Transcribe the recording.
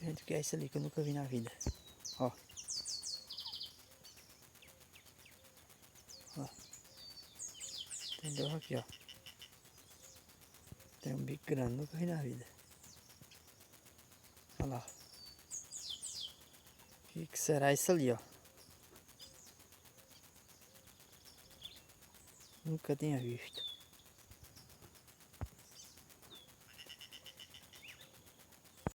Grande que é esse ali que eu nunca vi na vida. Ó. Ó. Entendeu? Aqui, ó. Tem um bico grande, nunca vi na vida. Olha lá. O que será isso ali, ó? Nunca tinha visto.